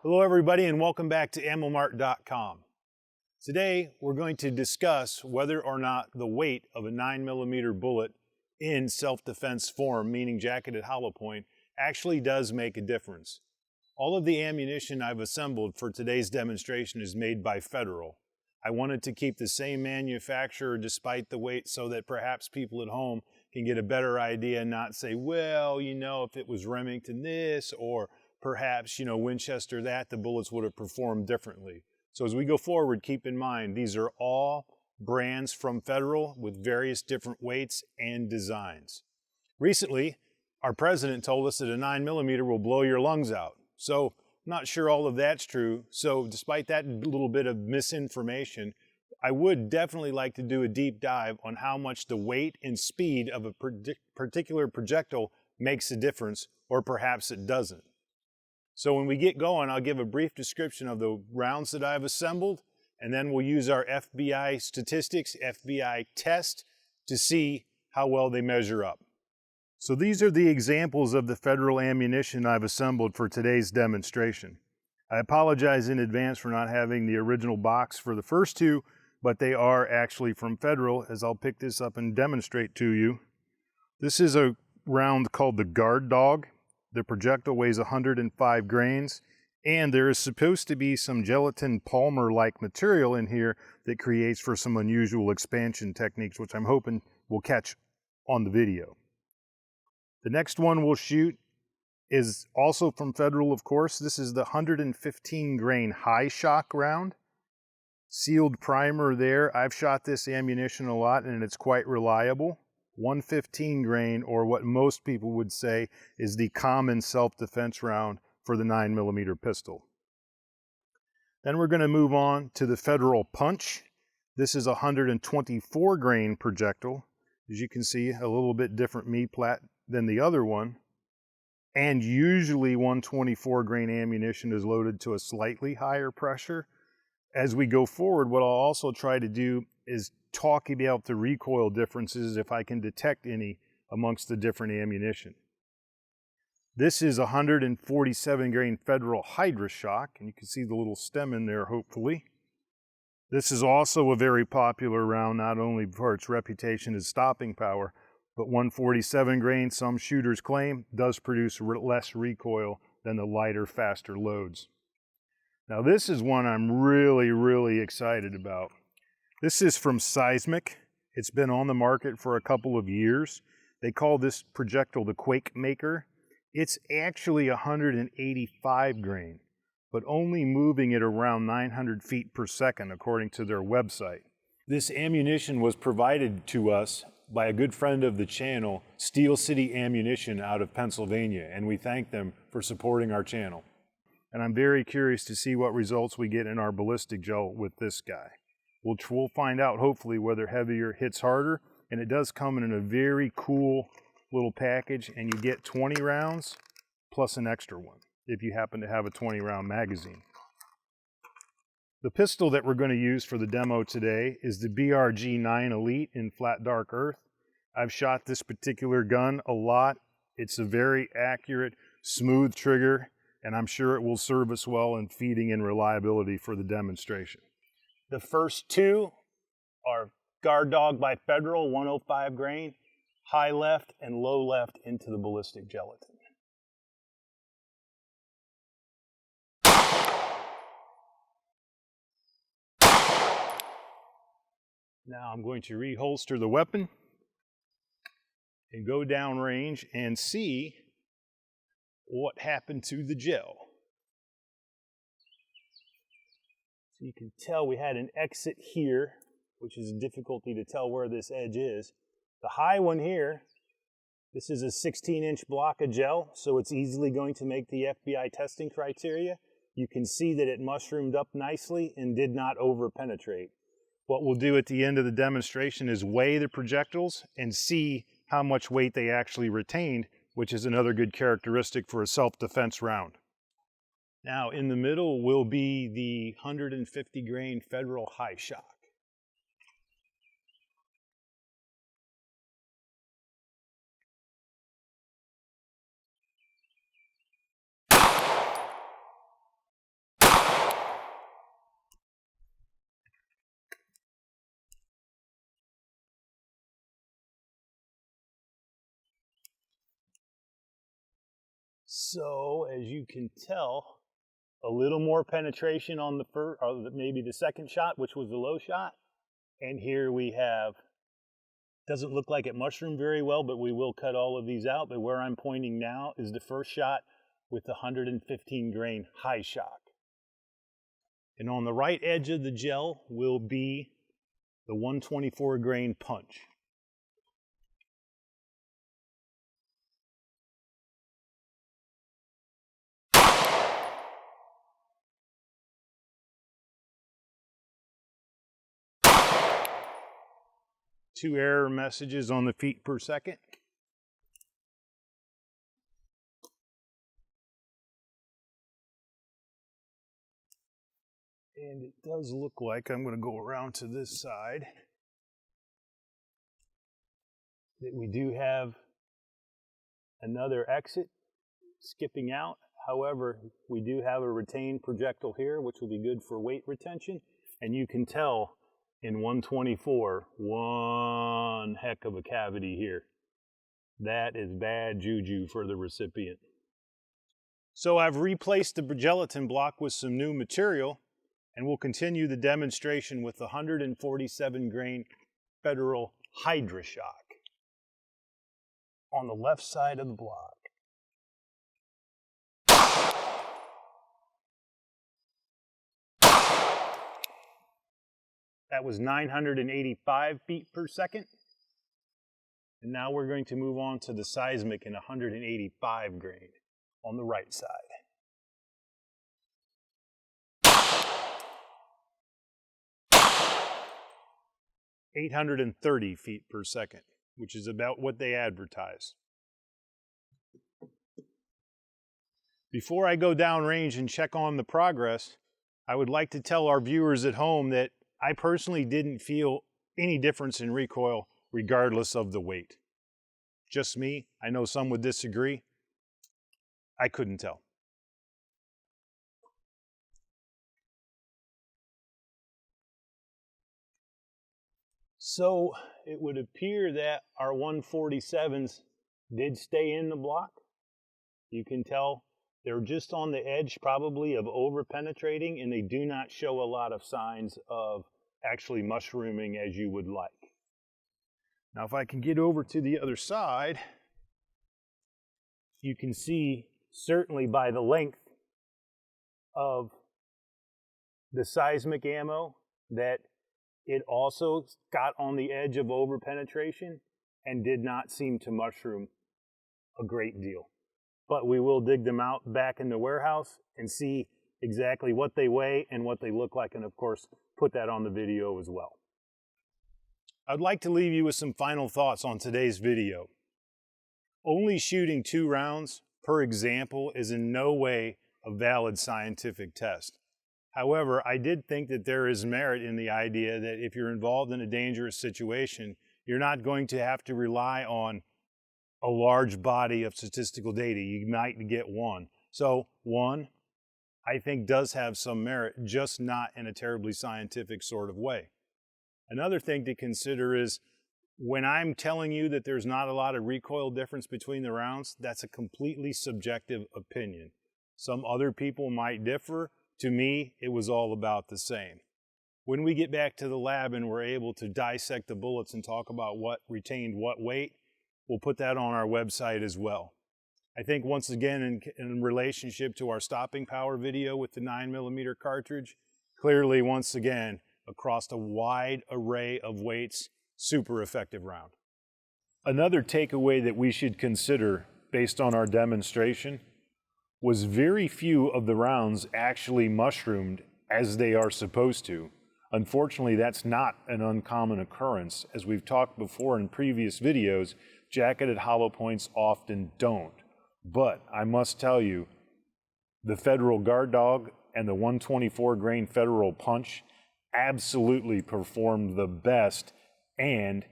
Hello everybody and welcome back to AmmoMart.com. Today we're going to discuss whether or not the weight of a 9mm bullet in self-defense form, meaning jacketed hollow point, actually does make a difference. All of the ammunition I've assembled for today's demonstration is made by Federal. I wanted to keep the same manufacturer despite the weight so that perhaps people at home can get a better idea and not say, well, you know, if it was Remington this or perhaps, you know, Winchester that, the bullets would have performed differently. So as we go forward, keep in mind, these are all brands from Federal with various different weights and designs. Recently, our president told us that a 9mm will blow your lungs out. So I'm not sure all of that's true. So despite that little bit of misinformation, I would definitely like to do a deep dive on how much the weight and speed of a particular projectile makes a difference, or perhaps it doesn't. So when we get going, I'll give a brief description of the rounds that I've assembled, and then we'll use our FBI statistics, FBI test, to see how well they measure up. So these are the examples of the Federal ammunition I've assembled for today's demonstration. I apologize in advance for not having the original box for the first two, but they are actually from Federal, as I'll pick this up and demonstrate to you. This is a round called the Guard Dog. The projectile weighs 105 grains, and there is supposed to be some gelatin polymer-like material in here that creates for some unusual expansion techniques, which I'm hoping we'll catch on the video. The next one we'll shoot is also from Federal, of course. This is the 115 grain Hi-Shok round. Sealed primer there. I've shot this ammunition a lot and it's quite reliable. 115 grain, or what most people would say is the common self-defense round for the 9mm pistol. Then we're going to move on to the Federal Punch. This is a 124 grain projectile. As you can see, a little bit different meat than the other one. And usually 124 grain ammunition is loaded to a slightly higher pressure. As we go forward, what I'll also try to do is talk about the recoil differences if I can detect any amongst the different ammunition. This is 147 grain Federal Hydra-Shok, and you can see the little stem in there, hopefully. This is also a very popular round, not only for its reputation as stopping power, but 147 grain, some shooters claim, does produce less recoil than the lighter, faster loads. Now this is one I'm really excited about. This is from Seismic. It's been on the market for a couple of years. They call this projectile the Quakemaker. It's actually 185 grain, but only moving it around 900 feet per second according to their website. This ammunition was provided to us by a good friend of the channel, Steel City Ammunition out of Pennsylvania, and we thank them for supporting our channel. And I'm very curious to see what results we get in our ballistic gel with this guy. We'll find out hopefully whether heavier hits harder, and it does come in a very cool little package, and you get 20 rounds plus an extra one if you happen to have a 20-round magazine. The pistol that we're going to use for the demo today is the BRG-9 Elite in Flat Dark Earth. I've shot this particular gun a lot. It's a very accurate, smooth trigger, and I'm sure it will serve us well in feeding in reliability for the demonstration. The first two are Guard Dog by Federal, 105 grain, high left and low left into the ballistic gelatin. Now I'm going to reholster the weapon and go down range and see what happened to the gel. So you can tell we had an exit here, which is a difficulty to tell where this edge is. The high one here, this is a 16-inch block of gel, so it's easily going to make the FBI testing criteria. You can see that it mushroomed up nicely and did not over-penetrate. What we'll do at the end of the demonstration is weigh the projectiles and see how much weight they actually retained, which is another good characteristic for a self-defense round. Now in the middle will be the 150 grain Federal Hi-Shok. So as you can tell, a little more penetration on the first, or maybe the second shot, which was the low shot. And here we have, doesn't look like it mushroomed very well, but we will cut all of these out. But where I'm pointing now is the first shot with the 115 grain Hi-Shok. And on the right edge of the gel will be the 124 grain punch. Two error messages on the feet per second. And it does look like, I'm going to go around to this side, that we do have another exit skipping out. However, we do have a retained projectile here, which will be good for weight retention. And you can tell in 124, one heck of a cavity here. That is bad juju for the recipient. So I've replaced the gelatin block with some new material, and we'll continue the demonstration with the 147 grain Federal Hydra-Shok on the left side of the block. That was 985 feet per second. And now we're going to move on to the Seismic in 185 grain on the right side. (830 feet per second, which is about what they advertise. Before I go downrange and check on the progress, I would like to tell our viewers at home that I personally didn't feel any difference in recoil regardless of the weight. Just me. I know some would disagree. I couldn't tell. So it would appear that our 147s did stay in the block. You can tell they're just on the edge probably of over penetrating, and they do not show a lot of signs of actually mushrooming as you would like. Now if I can get over to the other side, you can see certainly by the length of the Seismic ammo that it also got on the edge of over penetration and did not seem to mushroom a great deal. But we will dig them out back in the warehouse and see exactly what they weigh and what they look like, and of course put that on the video as well. I'd like to leave you with some final thoughts on today's video. Only shooting 2 rounds per example is in no way a valid scientific test. However, I did think that there is merit in the idea that if you're involved in a dangerous situation, you're not going to have to rely on a large body of statistical data. You might get one. So one, I think does have some merit, just not in a terribly scientific sort of way. Another thing to consider is when I'm telling you that there's not a lot of recoil difference between the rounds, that's a completely subjective opinion. Some other people might differ. To me, it was all about the same. When we get back to the lab and we're able to dissect the bullets and talk about what retained what weight, we'll put that on our website as well. I think once again in relationship to our stopping power video with the 9mm cartridge, clearly once again across a wide array of weights, super effective round. Another takeaway that we should consider based on our demonstration was very few of the rounds actually mushroomed as they are supposed to. Unfortunately, that's not an uncommon occurrence. As we've talked before in previous videos, jacketed hollow points often don't. But I must tell you, the Federal Guard Dog and the 124 grain Federal Punch absolutely performed the best, and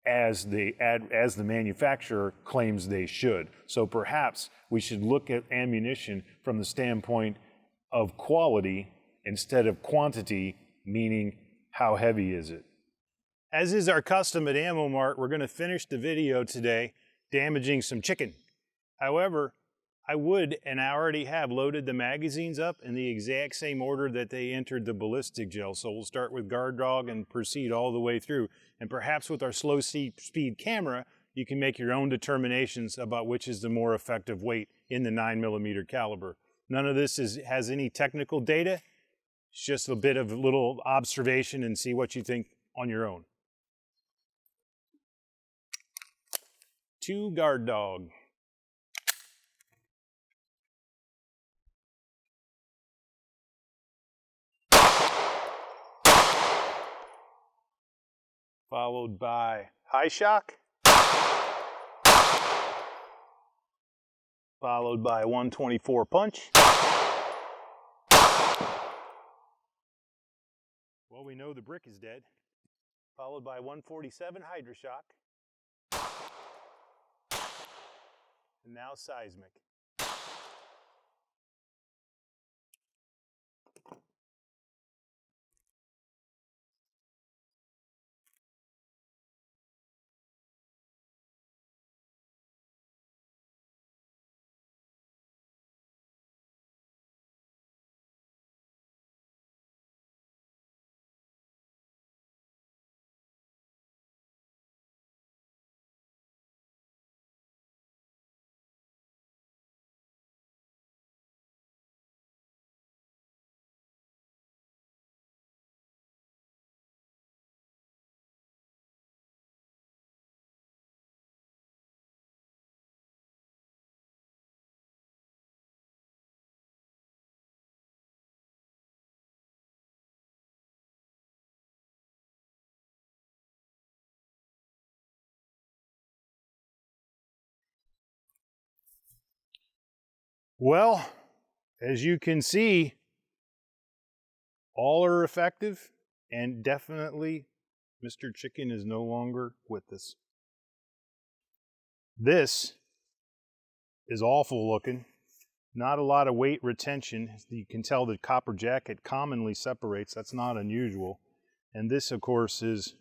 as the manufacturer claims they should. So perhaps we should look at ammunition from the standpoint of quality instead of quantity, meaning how heavy is it. As is our custom at AmmoMart, we're going to finish the video today damaging some chicken. However, I would, and I already have, loaded the magazines up in the exact same order that they entered the ballistic gel. So we'll start with guard dog and proceed all the way through. And perhaps with our slow speed camera, you can make your own determinations about which is the more effective weight in the 9mm caliber. None of this has any technical data. It's just a bit of a little observation and see what you think on your own. 2 guard dog. Followed by Hi-Shok. Followed by 124 punch. Well, we know the brick is dead. Followed by 147 Hydra-Shok. And now Seismic. Well, as you can see, all are effective, and definitely Mr. Chicken is no longer with us. This is awful looking. Not a lot of weight retention. You can tell the copper jacket commonly separates. That's not unusual. And this, of course, is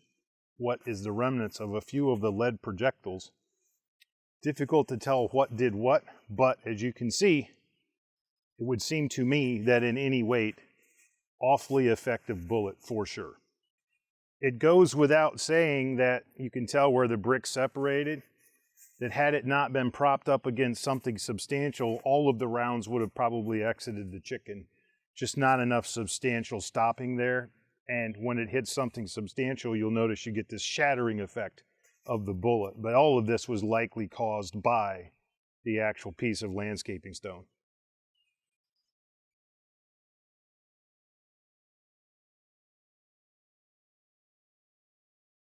what is the remnants of a few of the lead projectiles. Difficult to tell what did what, but as you can see, it would seem to me that in any weight, awfully effective bullet for sure. It goes without saying that you can tell where the brick separated, that had it not been propped up against something substantial, all of the rounds would have probably exited the chicken. Just not enough substantial stopping there. And when it hits something substantial, you'll notice you get this shattering effect of the bullet. But all of this was likely caused by the actual piece of landscaping stone.